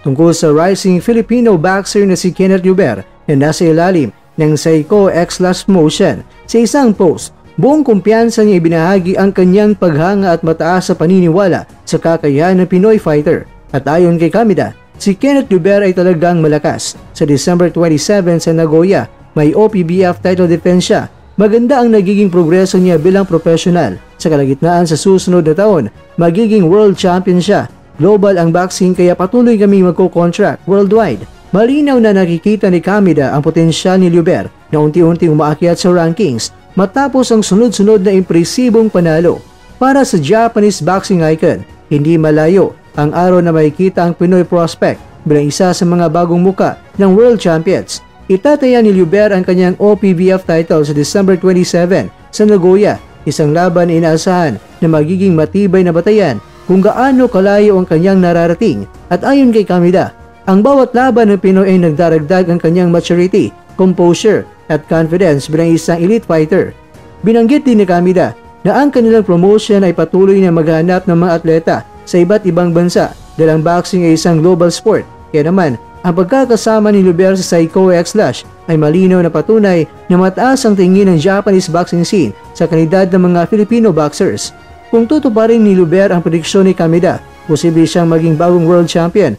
tungkol sa rising Filipino boxer na si Kenneth Lluber na nasa ilalim ng Seiko X-Lash Motion. Sa isang post, buong kumpiyansa niya ibinahagi ang kanyang paghanga at mataas sa paniniwala sa kakayahan ng Pinoy fighter. At ayon kay Kamida, si Kenneth Lluber ay talagang malakas. Sa December 27 sa Nagoya, may OPBF title defense siya. Maganda ang nagiging progreso niya bilang professional. Sa kalagitnaan sa susunod na taon, magiging world champion siya. Global ang boxing kaya patuloy kaming magko-contract worldwide. Malinaw na nakikita ni Kamida ang potensyal ni Lluber na unti-unting umaakyat sa rankings matapos ang sunod-sunod na impresibong panalo. Para sa Japanese boxing icon, hindi malayo ang araw na makikita ang Pinoy prospect bilang isa sa mga bagong muka ng world champions. Itataya ni Lluber ang kanyang OPBF title sa December 27 sa Nagoya, isang laban na inaasahan na magiging matibay na batayan kung gaano kalayo ang kanyang nararating. At ayon kay Kamida, ang bawat laban ng Pinoy ay nagdaragdag ang kanyang maturity, composure at confidence bilang isang elite fighter. Binanggit din ni Kamida na ang kanilang promotion ay patuloy na maghanap ng mga atleta sa iba't ibang bansa dahil ang boxing ay isang global sport. Kaya naman, ang pagkakasama ni Lluber sa Seiko X-Lash ay malinaw na patunay na mataas ang tingin ng Japanese boxing scene sa kalidad ng mga Filipino boxers. Kung tutuparin ni Lluber ang prediksyon ni Kamida, posible siyang maging bagong world champion